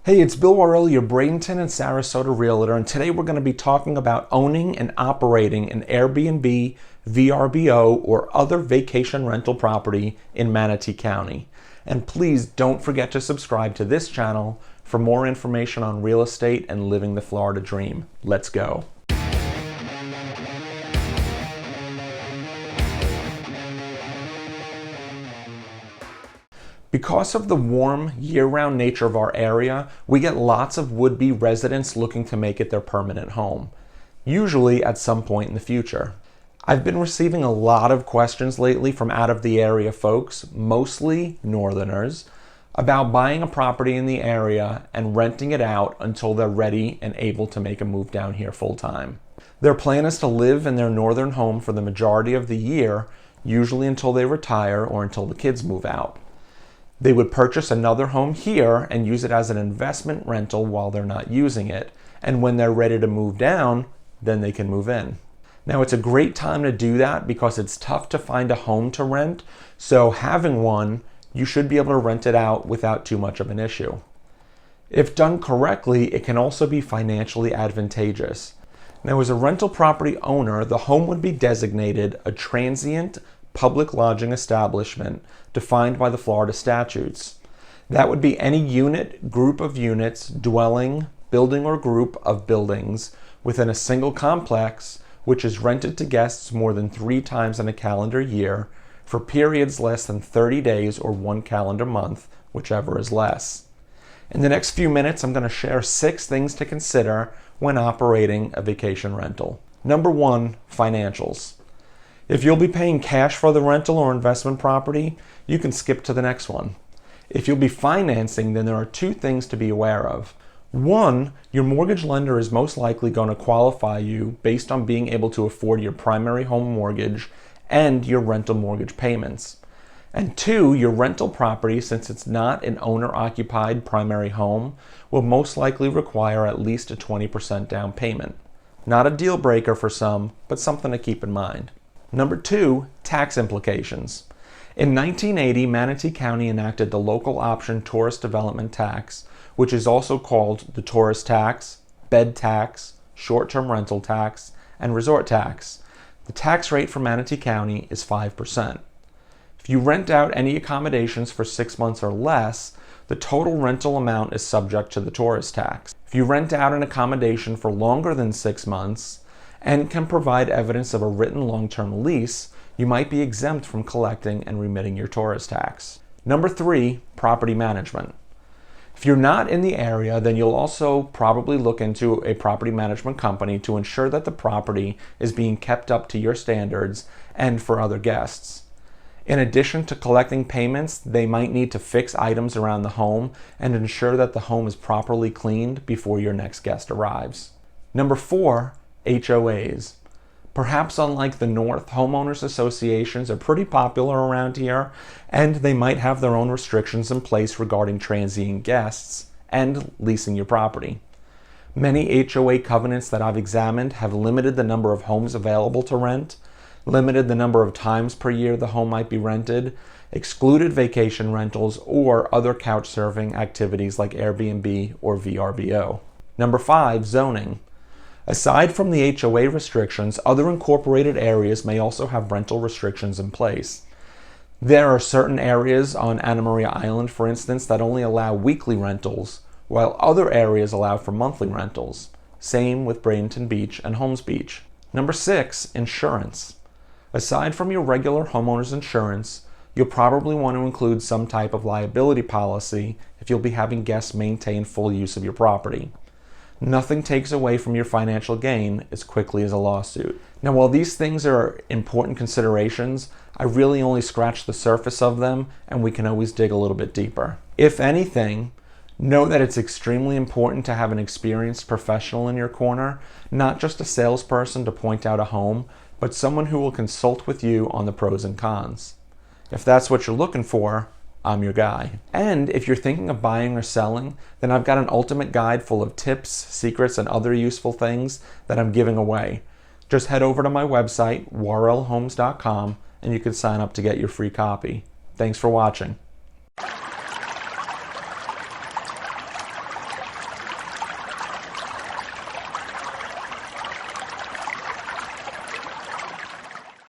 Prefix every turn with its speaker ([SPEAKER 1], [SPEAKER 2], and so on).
[SPEAKER 1] Hey, it's Bill Warrell, your Bradenton and Sarasota Realtor, and today we're going to be talking about owning and operating an Airbnb, VRBO, or other vacation rental property in Manatee County. And please don't forget to subscribe to this channel for more information on real estate and living the Florida dream. Let's go. Because of the warm, year-round nature of our area, we get lots of would-be residents looking to make it their permanent home, usually at some point in the future. I've been receiving a lot of questions lately from out-of-the-area folks, mostly northerners, about buying a property in the area and renting it out until they're ready and able to make a move down here full-time. Their plan is to live in their northern home for the majority of the year, usually until they retire or until the kids move out. They would purchase another home here and use it as an investment rental while they're not using it. And when they're ready to move down, then they can move in. Now, it's a great time to do that because it's tough to find a home to rent. So having one, you should be able to rent it out without too much of an issue. If done correctly, it can also be financially advantageous. Now, as a rental property owner, the home would be designated a transient public lodging establishment defined by the Florida statutes. That would be any unit, group of units, dwelling, building, or group of buildings within a single complex which is rented to guests more than 3 times in a calendar year for periods less than 30 days or 1 calendar month, whichever is less. In the next few minutes, I'm going to share 6 things to consider when operating a vacation rental. Number 1, financials. If you'll be paying cash for the rental or investment property, you can skip to the next one. If you'll be financing, then there are 2 things to be aware of. 1, your mortgage lender is most likely going to qualify you based on being able to afford your primary home mortgage and your rental mortgage payments. And 2, your rental property, since it's not an owner-occupied primary home, will most likely require at least a 20% down payment. Not a deal breaker for some, but something to keep in mind. Number 2, tax implications. In 1980, Manatee County enacted the local option tourist development tax, which is also called the tourist tax, bed tax, short-term rental tax, and resort tax. The tax rate for Manatee County is 5%. If you rent out any accommodations for 6 months or less, the total rental amount is subject to the tourist tax. If you rent out an accommodation for longer than 6 months, and can provide evidence of a written long-term lease, you might be exempt from collecting and remitting your tourist tax. Number 3, property management. If you're not in the area, then you'll also probably look into a property management company to ensure that the property is being kept up to your standards and for other guests. In addition to collecting payments, they might need to fix items around the home and ensure that the home is properly cleaned before your next guest arrives. Number 4, HOAs. Perhaps unlike the North, homeowners associations are pretty popular around here, and they might have their own restrictions in place regarding transient guests and leasing your property. Many HOA covenants that I've examined have limited the number of homes available to rent, limited the number of times per year the home might be rented, excluded vacation rentals, or other couch surfing activities like Airbnb or VRBO. Number 5, zoning. Aside from the HOA restrictions, other incorporated areas may also have rental restrictions in place. There are certain areas on Anna Maria Island, for instance, that only allow weekly rentals, while other areas allow for monthly rentals. Same with Bradenton Beach and Holmes Beach. Number 6, insurance. Aside from your regular homeowner's insurance, you'll probably want to include some type of liability policy if you'll be having guests maintain full use of your property. Nothing takes away from your financial gain as quickly as a lawsuit. Now, while these things are important considerations, I really only scratch the surface of them, and we can always dig a little bit deeper. If anything, know that it's extremely important to have an experienced professional in your corner, not just a salesperson to point out a home, but someone who will consult with you on the pros and cons. If that's what you're looking for, I'm your guy. And if you're thinking of buying or selling, then I've got an ultimate guide full of tips, secrets, and other useful things that I'm giving away. Just head over to my website, warrellhomes.com, and you can sign up to get your free copy. Thanks for watching.